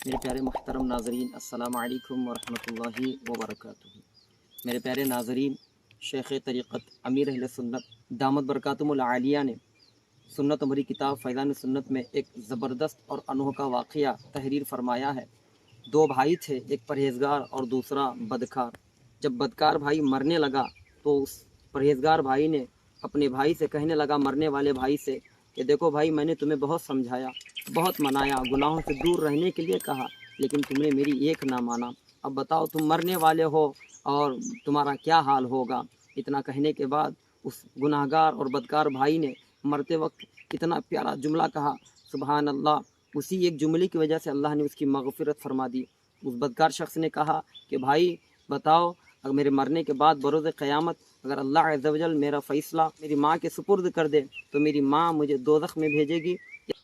میرے پیارے محترم ناظرین، السلام علیکم ورحمۃ اللہ وبرکاتہ۔ میرے پیارے ناظرین، شیخ طریقت امیر اہل سنت دامت برکاتہم العالیہ نے سنت ہماری کتاب فیضان سنت میں ایک زبردست اور انوکھا واقعہ تحریر فرمایا ہے۔ دو بھائی تھے، ایک پرہیزگار اور دوسرا بدکار۔ جب بدکار بھائی مرنے لگا تو اس پرہیزگار بھائی نے اپنے بھائی سے کہنے لگا، مرنے والے بھائی سے، کہ دیکھو بھائی، میں نے تمہیں بہت سمجھایا، بہت منایا، گناہوں سے دور رہنے کے لیے کہا، لیکن تم نے میری ایک نہ مانا۔ اب بتاؤ، تم مرنے والے ہو اور تمہارا کیا حال ہوگا؟ اتنا کہنے کے بعد اس گناہگار اور بدکار بھائی نے مرتے وقت اتنا پیارا جملہ کہا، سبحان اللہ۔ اسی ایک جملے کی وجہ سے اللہ نے اس کی مغفرت فرما دی۔ اس بدکار شخص نے کہا کہ بھائی بتاؤ، اگر میرے مرنے کے بعد بروز قیامت اگر اللہ عز و جل میرا فیصلہ میری ماں کے سپرد کر دے تو میری ماں مجھے دوزخ میں بھیجے گی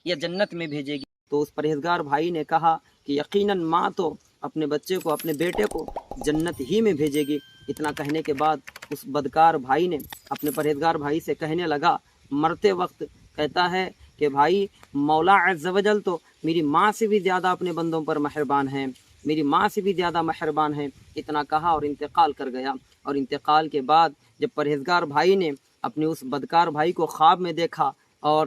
یا جنت میں بھیجے گی؟ تو اس پرہیزگار بھائی نے کہا کہ یقیناً ماں تو اپنے بچے کو، اپنے بیٹے کو جنت ہی میں بھیجے گی۔ اتنا کہنے کے بعد اس بدکار بھائی نے اپنے پرہیزگار بھائی سے کہنے لگا، مرتے وقت کہتا ہے کہ بھائی، مولا عز و جل تو میری ماں سے بھی زیادہ اپنے بندوں پر مہربان ہیں، میری ماں سے بھی زیادہ مہربان ہیں۔ اتنا کہا اور انتقال کر گیا۔ اور انتقال کے بعد جب پرہیزگار بھائی نے اپنے اس بدکار بھائی کو خواب میں دیکھا اور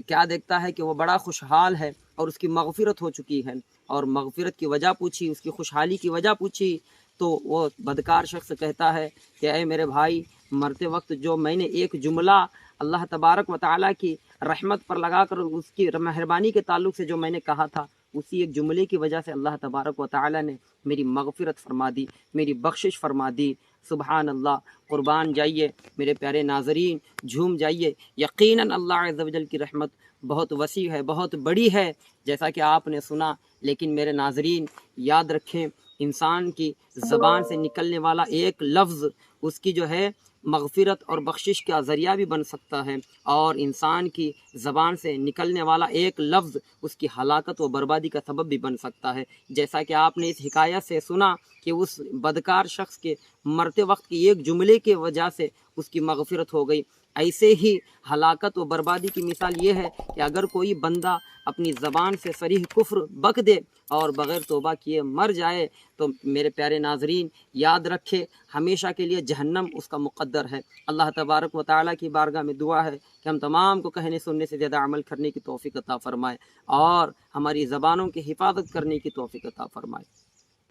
کیا دیکھتا ہے کہ وہ بڑا خوشحال ہے اور اس کی مغفرت ہو چکی ہے، اور مغفرت کی وجہ پوچھی، اس کی خوشحالی کی وجہ پوچھی، تو وہ بدکار شخص کہتا ہے کہ اے میرے بھائی، مرتے وقت جو میں نے ایک جملہ اللہ تبارک و تعالیٰ کی رحمت پر لگا کر اس کی مہربانی کے تعلق سے جو میں نے کہا تھا، اسی ایک جملے کی وجہ سے اللہ تبارک و تعالیٰ نے میری مغفرت فرما دی، میری بخشش فرما دی۔ سبحان اللہ۔ قربان جائیے میرے پیارے ناظرین، جھوم جائیے، یقیناً اللہ عز و جل کی رحمت بہت وسیع ہے، بہت بڑی ہے، جیسا کہ آپ نے سنا۔ لیکن میرے ناظرین یاد رکھیں، انسان کی زبان سے نکلنے والا ایک لفظ اس کی جو ہے مغفرت اور بخشش کا ذریعہ بھی بن سکتا ہے، اور انسان کی زبان سے نکلنے والا ایک لفظ اس کی ہلاکت و بربادی کا سبب بھی بن سکتا ہے، جیسا کہ آپ نے اس حکایت سے سنا کہ اس بدکار شخص کے مرتے وقت کی ایک جملے کی وجہ سے اس کی مغفرت ہو گئی۔ ایسے ہی ہلاکت و بربادی کی مثال یہ ہے کہ اگر کوئی بندہ اپنی زبان سے صریح کفر بک دے اور بغیر توبہ کیے مر جائے تو میرے پیارے ناظرین یاد رکھے، ہمیشہ کے لیے جہنم اس کا مقدر ہے۔ اللہ تبارک و تعالیٰ کی بارگاہ میں دعا ہے کہ ہم تمام کو کہنے سننے سے زیادہ عمل کرنے کی توفیق عطا فرمائے اور ہماری زبانوں کی حفاظت کرنے کی توفیق عطا فرمائے۔